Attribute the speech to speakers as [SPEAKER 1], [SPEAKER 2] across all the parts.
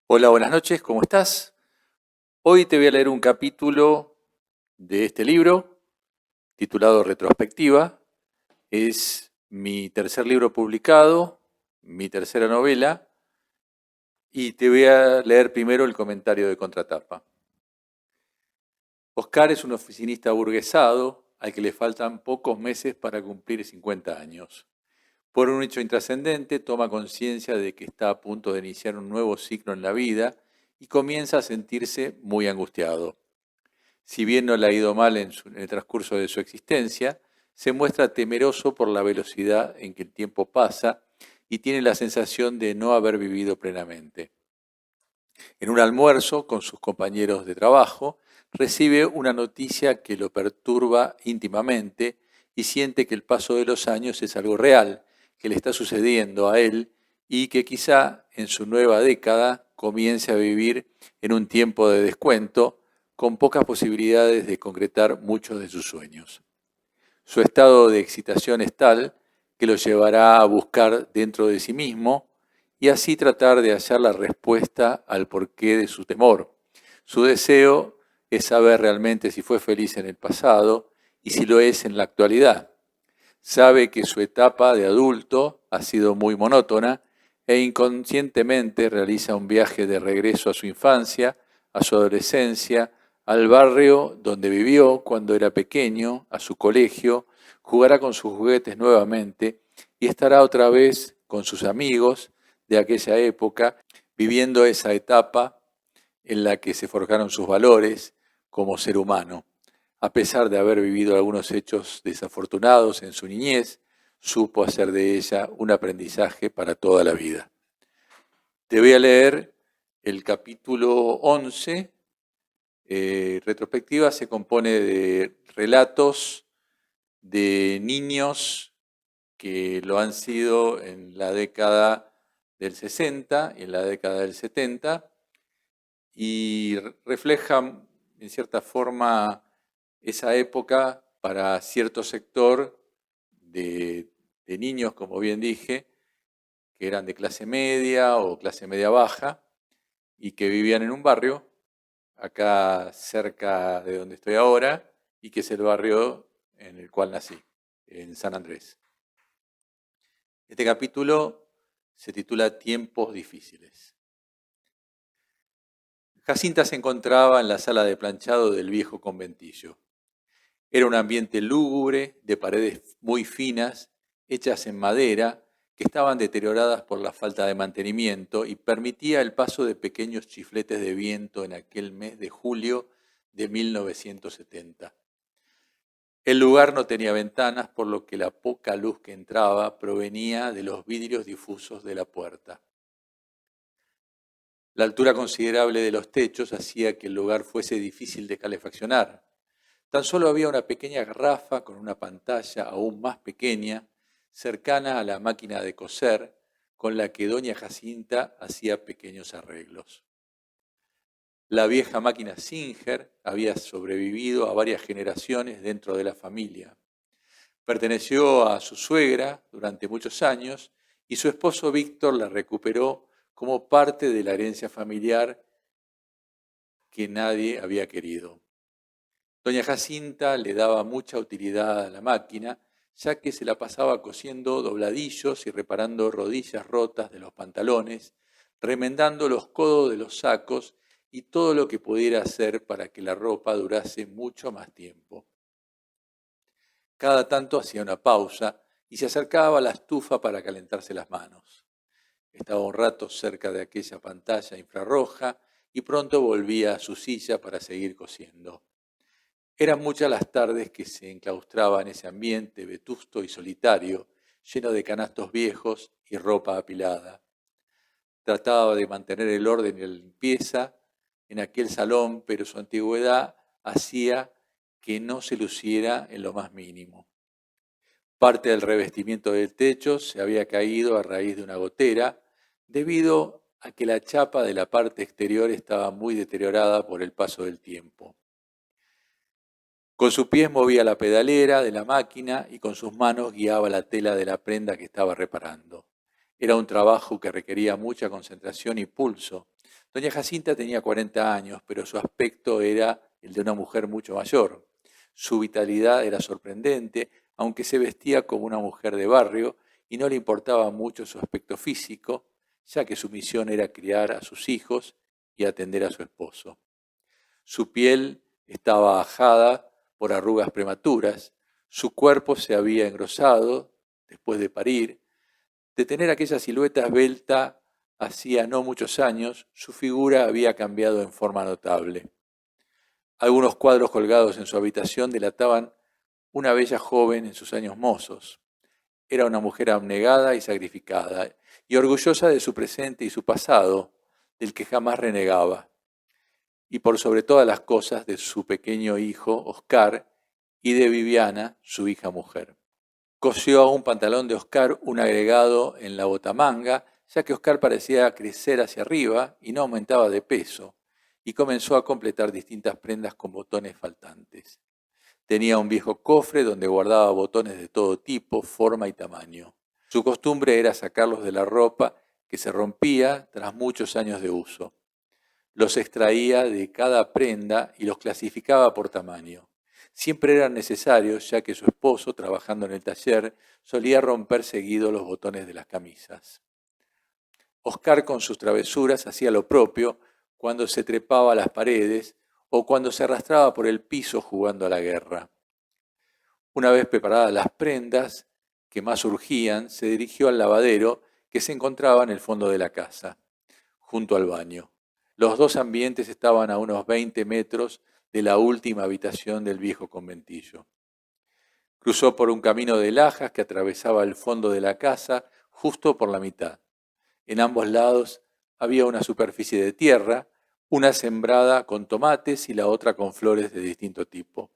[SPEAKER 1] Hola, buenas noches, ¿cómo estás? Hoy te voy a leer un capítulo de este libro titulado Retrospectiva. Es mi tercer libro publicado, mi tercera novela, y te voy a leer primero el comentario de contratapa. Oscar es un oficinista aburguesado al que le faltan pocos meses para cumplir 50 años. Por un hecho intrascendente, toma conciencia de que está a punto de iniciar un nuevo ciclo en la vida y comienza a sentirse muy angustiado. Si bien no le ha ido mal en el transcurso de su existencia, se muestra temeroso por la velocidad en que el tiempo pasa y tiene la sensación de no haber vivido plenamente. En un almuerzo con sus compañeros de trabajo, recibe una noticia que lo perturba íntimamente y siente que el paso de los años es algo real, que le está sucediendo a él y que quizá en su nueva década comience a vivir en un tiempo de descuento con pocas posibilidades de concretar muchos de sus sueños. Su estado de excitación es tal que lo llevará a buscar dentro de sí mismo y así tratar de hallar la respuesta al porqué de su temor. Su deseo es saber realmente si fue feliz en el pasado y si lo es en la actualidad. Sabe que su etapa de adulto ha sido muy monótona e inconscientemente realiza un viaje de regreso a su infancia, a su adolescencia, al barrio donde vivió cuando era pequeño, a su colegio, jugará con sus juguetes nuevamente y estará otra vez con sus amigos de aquella época, viviendo esa etapa en la que se forjaron sus valores como ser humano. A pesar de haber vivido algunos hechos desafortunados en su niñez, supo hacer de ella un aprendizaje para toda la vida. Te voy a leer el capítulo 11. Retrospectiva se compone de relatos de niños que lo han sido en la década del 60 y en la década del 70 y refleja en cierta forma esa época para cierto sector de, de niños, como bien dije, que eran de clase media o clase media baja y que vivían en un barrio acá cerca de donde estoy ahora y que es el barrio en el cual nací, en San Andrés. Este capítulo se titula Tiempos difíciles. Jacinta se encontraba en la sala de planchado del viejo conventillo. Era un ambiente lúgubre, de paredes muy finas, hechas en madera, que estaban deterioradas por la falta de mantenimiento y permitía el paso de pequeños chifletes de viento en aquel mes de julio de 1970. El lugar no tenía ventanas, por lo que la poca luz que entraba provenía de los vidrios difusos de la puerta. La altura considerable de los techos hacía que el lugar fuese difícil de calefaccionar. Tan solo había una pequeña garrafa con una pantalla aún más pequeña, cercana a la máquina de coser, con la que doña Jacinta hacía pequeños arreglos. La vieja máquina Singer había sobrevivido a varias generaciones dentro de la familia. Perteneció a su suegra durante muchos años y su esposo Víctor la recuperó como parte de la herencia familiar que nadie había querido. Doña Jacinta le daba mucha utilidad a la máquina, ya que se la pasaba cosiendo dobladillos y reparando rodillas rotas de los pantalones, remendando los codos de los sacos y todo lo que pudiera hacer para que la ropa durase mucho más tiempo. Cada tanto hacía una pausa y se acercaba a la estufa para calentarse las manos. Estaba un rato cerca de aquella pantalla infrarroja y pronto volvía a su silla para seguir cosiendo. Eran muchas las tardes que se enclaustraba en ese ambiente vetusto y solitario, lleno de canastos viejos y ropa apilada. Trataba de mantener el orden y la limpieza en aquel salón, pero su antigüedad hacía que no se luciera en lo más mínimo. Parte del revestimiento del techo se había caído a raíz de una gotera, debido a que la chapa de la parte exterior estaba muy deteriorada por el paso del tiempo. Con sus pies movía la pedalera de la máquina y con sus manos guiaba la tela de la prenda que estaba reparando. Era un trabajo que requería mucha concentración y pulso, Doña Jacinta tenía 40 años, pero su aspecto era el de una mujer mucho mayor. Su vitalidad era sorprendente, aunque se vestía como una mujer de barrio y no le importaba mucho su aspecto físico, ya que su misión era criar a sus hijos y atender a su esposo. Su piel estaba ajada por arrugas prematuras, su cuerpo se había engrosado después de parir. De tener aquella silueta esbelta hacía no muchos años, su figura había cambiado en forma notable. Algunos cuadros colgados en su habitación delataban una bella joven en sus años mozos. Era una mujer abnegada y sacrificada, y orgullosa de su presente y su pasado, del que jamás renegaba, y por sobre todas las cosas de su pequeño hijo, Oscar, y de Viviana, su hija mujer. Cosió a un pantalón de Oscar un agregado en la botamanga, ya que Oscar parecía crecer hacia arriba y no aumentaba de peso, y comenzó a completar distintas prendas con botones faltantes. Tenía un viejo cofre donde guardaba botones de todo tipo, forma y tamaño. Su costumbre era sacarlos de la ropa que se rompía tras muchos años de uso. Los extraía de cada prenda y los clasificaba por tamaño. Siempre eran necesarios, ya que su esposo, trabajando en el taller, solía romper seguido los botones de las camisas. Oscar, con sus travesuras, hacía lo propio cuando se trepaba a las paredes o cuando se arrastraba por el piso jugando a la guerra. Una vez preparadas las prendas que más urgían, se dirigió al lavadero que se encontraba en el fondo de la casa, junto al baño. Los dos ambientes estaban a unos 20 metros de la última habitación del viejo conventillo. Cruzó por un camino de lajas que atravesaba el fondo de la casa justo por la mitad. En ambos lados había una superficie de tierra, una sembrada con tomates y la otra con flores de distinto tipo.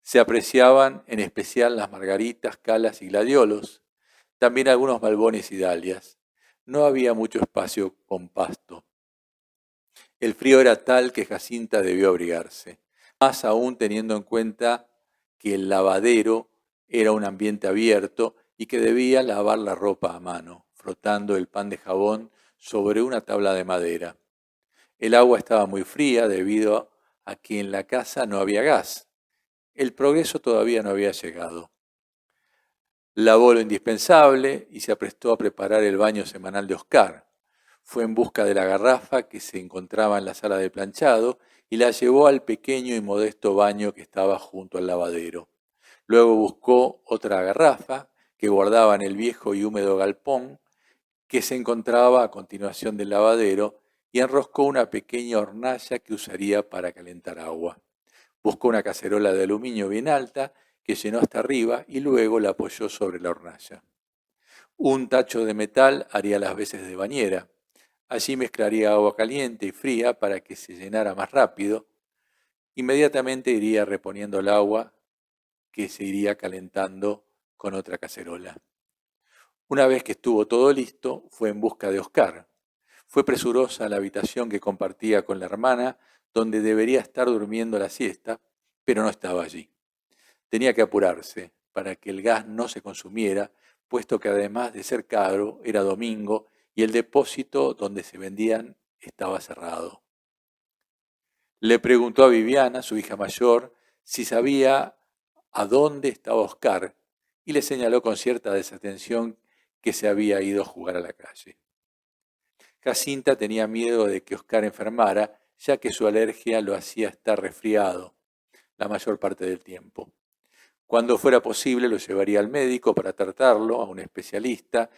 [SPEAKER 1] Se apreciaban en especial las margaritas, calas y gladiolos, también algunos malbones y dalias. No había mucho espacio con pasto. El frío era tal que Jacinta debió abrigarse, más aún teniendo en cuenta que el lavadero era un ambiente abierto y que debía lavar la ropa a mano, frotando el pan de jabón sobre una tabla de madera. El agua estaba muy fría debido a que en la casa no había gas. El progreso todavía no había llegado. Lavó lo indispensable y se aprestó a preparar el baño semanal de Oscar. Fue en busca de la garrafa que se encontraba en la sala de planchado y la llevó al pequeño y modesto baño que estaba junto al lavadero. Luego buscó otra garrafa que guardaba en el viejo y húmedo galpón que se encontraba a continuación del lavadero y enroscó una pequeña hornalla que usaría para calentar agua. Buscó una cacerola de aluminio bien alta que llenó hasta arriba y luego la apoyó sobre la hornalla. Un tacho de metal haría las veces de bañera. Allí mezclaría agua caliente y fría para que se llenara más rápido. Inmediatamente iría reponiendo el agua que se iría calentando con otra cacerola. Una vez que estuvo todo listo, fue en busca de Oscar. Fue presurosa a la habitación que compartía con la hermana, donde debería estar durmiendo la siesta, pero no estaba allí. Tenía que apurarse para que el gas no se consumiera, puesto que además de ser caro, era domingo y el depósito donde se vendían estaba cerrado. Le preguntó a Viviana, su hija mayor, si sabía a dónde estaba Oscar y le señaló con cierta desatención que se había ido a jugar a la calle. Jacinta tenía miedo de que Oscar enfermara, ya que su alergia lo hacía estar resfriado la mayor parte del tiempo. Cuando fuera posible lo llevaría al médico para tratarlo, a un especialista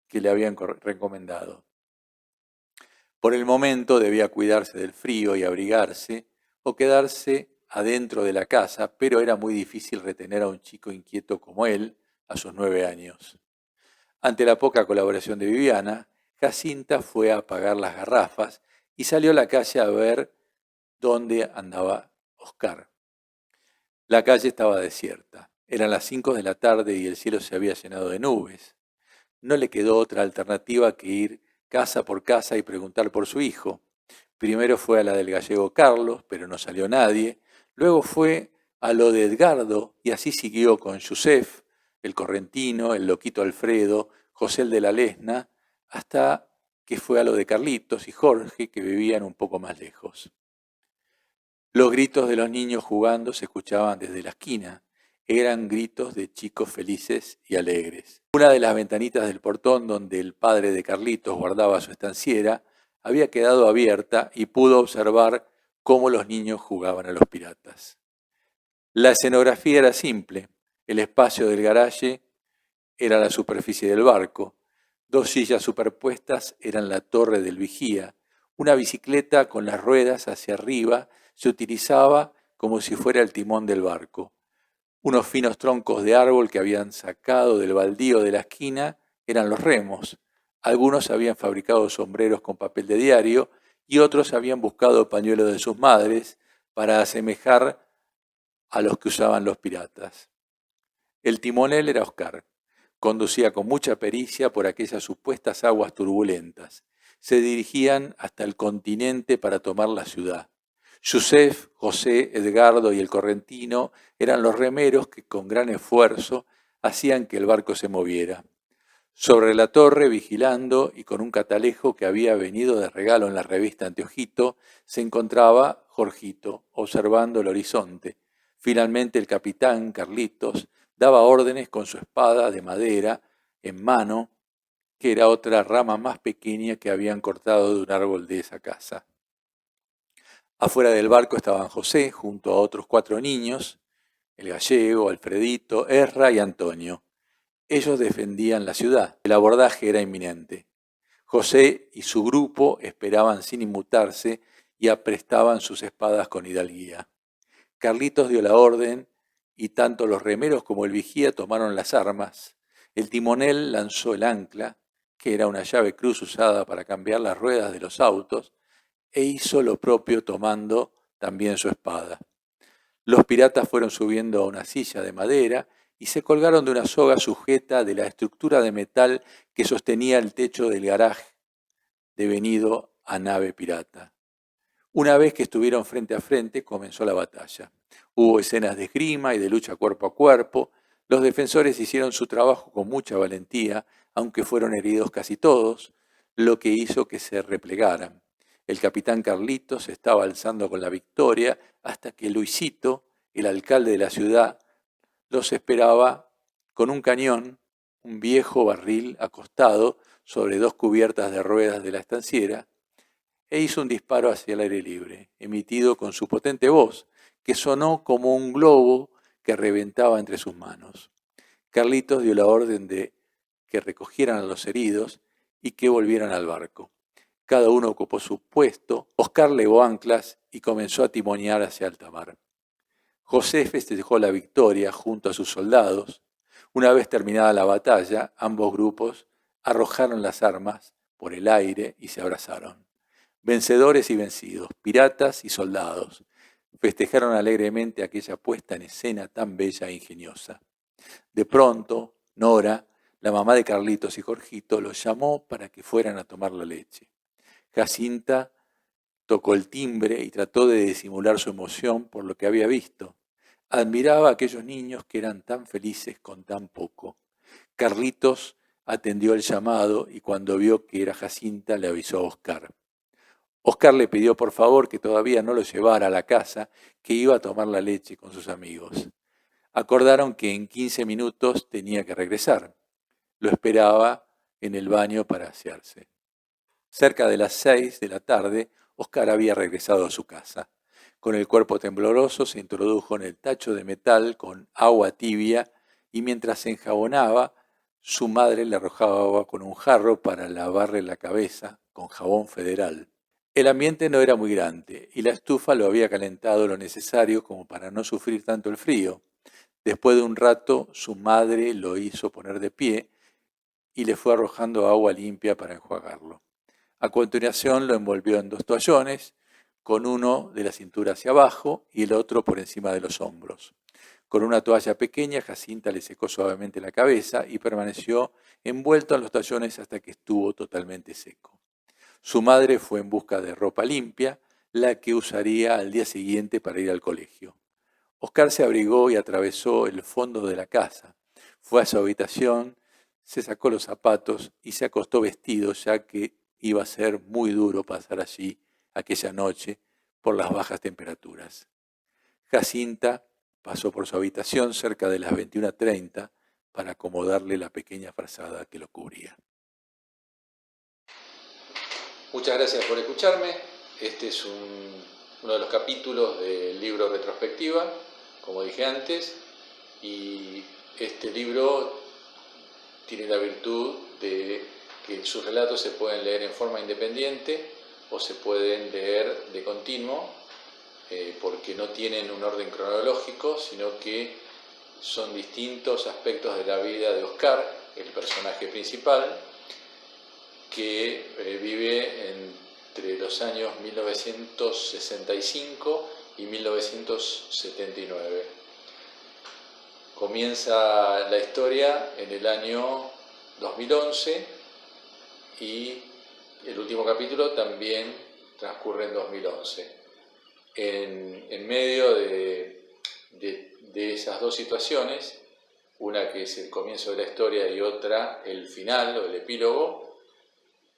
[SPEAKER 1] que le habían recomendado. Por el momento debía cuidarse del frío y abrigarse o quedarse adentro de la casa, pero era muy difícil retener a un chico inquieto como él a sus 9 años. Ante la poca colaboración de Viviana, Jacinta fue a apagar las garrafas y salió a la calle a ver dónde andaba Oscar. La calle estaba desierta. Eran las 5 de la tarde y el cielo se había llenado de nubes. No le quedó otra alternativa que ir casa por casa y preguntar por su hijo. Primero fue a la del gallego Carlos, pero no salió nadie. Luego fue a lo de Edgardo y así siguió con Yusef, el correntino, el loquito Alfredo, José el de la Lesna, hasta que fue a lo de Carlitos y Jorge, que vivían un poco más lejos. Los gritos de los niños jugando se escuchaban desde la esquina. Eran gritos de chicos felices y alegres. Una de las ventanitas del portón donde el padre de Carlitos guardaba su estanciera había quedado abierta y pudo observar cómo los niños jugaban a los piratas. La escenografía era simple. El espacio del garaje era la superficie del barco. 2 sillas superpuestas eran la torre del vigía. Una bicicleta con las ruedas hacia arriba se utilizaba como si fuera el timón del barco. Unos finos troncos de árbol que habían sacado del baldío de la esquina eran los remos. Algunos habían fabricado sombreros con papel de diario y otros habían buscado pañuelos de sus madres para asemejar a los que usaban los piratas. El timonel era Oscar. Conducía con mucha pericia por aquellas supuestas aguas turbulentas. Se dirigían hasta el continente para tomar la ciudad. Yusef, José, Edgardo y el correntino eran los remeros que con gran esfuerzo hacían que el barco se moviera. Sobre la torre, vigilando y con un catalejo que había venido de regalo en la revista Anteojito, se encontraba Jorgito, observando el horizonte. Finalmente el capitán, Carlitos, daba órdenes con su espada de madera en mano, que era otra rama más pequeña que habían cortado de un árbol de esa casa. Afuera del barco estaban José, junto a otros 4 niños, el gallego, Alfredito, Erra y Antonio. Ellos defendían la ciudad. El abordaje era inminente. José y su grupo esperaban sin inmutarse y aprestaban sus espadas con hidalguía. Carlitos dio la orden y tanto los remeros como el vigía tomaron las armas. El timonel lanzó el ancla, que era una llave cruz usada para cambiar las ruedas de los autos, e hizo lo propio tomando también su espada. Los piratas fueron subiendo a una silla de madera y se colgaron de una soga sujeta de la estructura de metal que sostenía el techo del garaje, devenido a nave pirata. Una vez que estuvieron frente a frente, comenzó la batalla. Hubo escenas de esgrima y de lucha cuerpo a cuerpo. Los defensores hicieron su trabajo con mucha valentía, aunque fueron heridos casi todos, lo que hizo que se replegaran. El capitán Carlitos se estaba alzando con la victoria hasta que Luisito, el alcalde de la ciudad, los esperaba con un cañón, un viejo barril acostado sobre 2 cubiertas de ruedas de la estanciera, e hizo un disparo hacia el aire libre, emitido con su potente voz, que sonó como un globo que reventaba entre sus manos. Carlitos dio la orden de que recogieran a los heridos y que volvieran al barco. Cada uno ocupó su puesto. Oscar levó anclas y comenzó a timonear hacia alta mar. José festejó la victoria junto a sus soldados. Una vez terminada la batalla, ambos grupos arrojaron las armas por el aire y se abrazaron. Vencedores y vencidos, piratas y soldados, festejaron alegremente aquella puesta en escena tan bella e ingeniosa. De pronto, Nora, la mamá de Carlitos y Jorgito, los llamó para que fueran a tomar la leche. Jacinta tocó el timbre y trató de disimular su emoción por lo que había visto. Admiraba a aquellos niños que eran tan felices con tan poco. Carlitos atendió el llamado y cuando vio que era Jacinta le avisó a Oscar. Oscar le pidió por favor que todavía no lo llevara a la casa, que iba a tomar la leche con sus amigos. Acordaron que en 15 minutos tenía que regresar. Lo esperaba en el baño para asearse. Cerca de las 6 de la tarde, Oscar había regresado a su casa. Con el cuerpo tembloroso se introdujo en el tacho de metal con agua tibia y mientras se enjabonaba, su madre le arrojaba agua con un jarro para lavarle la cabeza con jabón federal. El ambiente no era muy grande y la estufa lo había calentado lo necesario como para no sufrir tanto el frío. Después de un rato, su madre lo hizo poner de pie y le fue arrojando agua limpia para enjuagarlo. A continuación lo envolvió en 2 toallones, con uno de la cintura hacia abajo y el otro por encima de los hombros. Con una toalla pequeña, Jacinta le secó suavemente la cabeza y permaneció envuelto en los toallones hasta que estuvo totalmente seco. Su madre fue en busca de ropa limpia, la que usaría al día siguiente para ir al colegio. Oscar se abrigó y atravesó el fondo de la casa. Fue a su habitación, se sacó los zapatos y se acostó vestido, ya que iba a ser muy duro pasar allí aquella noche por las bajas temperaturas. Jacinta pasó por su habitación cerca de las 21:30 para acomodarle la pequeña frazada que lo cubría. Muchas gracias por escucharme. Este es uno de los capítulos del libro Retrospectiva, como dije antes, y este libro tiene la virtud de que sus relatos se pueden leer en forma independiente o se pueden leer de continuo, porque no tienen un orden cronológico, sino que son distintos aspectos de la vida de Oscar, el personaje principal, que vive entre los años 1965 y 1979. Comienza la historia en el año 2011 y el último capítulo también transcurre en 2011. En medio de esas dos situaciones, una que es el comienzo de la historia y otra el final o el epílogo,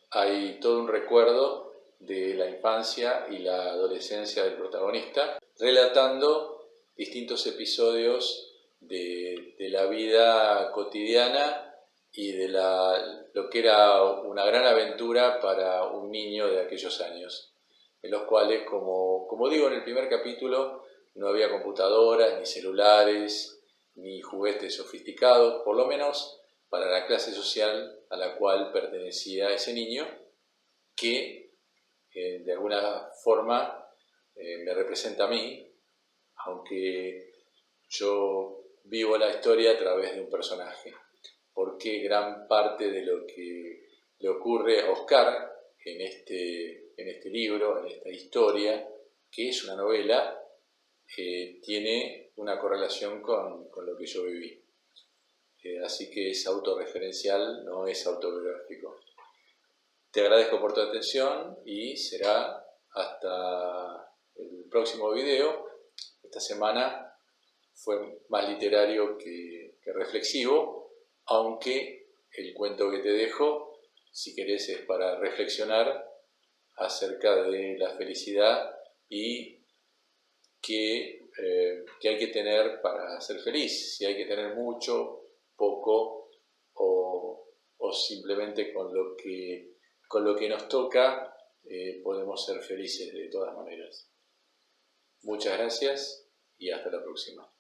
[SPEAKER 1] hay todo un recuerdo de la infancia y la adolescencia del protagonista, relatando distintos episodios de la vida cotidiana y de lo que era una gran aventura para un niño de aquellos años, en los cuales, como digo en el primer capítulo, no había computadoras, ni celulares, ni juguetes sofisticados, por lo menos para la clase social a la cual pertenecía ese niño, que de alguna forma me representa a mí, aunque yo vivo la historia a través de un personaje, porque gran parte de lo que le ocurre a Oscar en este libro, en esta historia, que es una novela, tiene una correlación con lo que yo viví. Así que es autorreferencial, no es autobiográfico. Te agradezco por tu atención y será hasta el próximo video. Esta semana fue más literario que reflexivo, aunque el cuento que te dejo, si querés, es para reflexionar acerca de la felicidad y qué hay que tener para ser feliz, si hay que tener mucho, poco o simplemente con lo que nos toca podemos ser felices de todas maneras. Muchas gracias y hasta la próxima.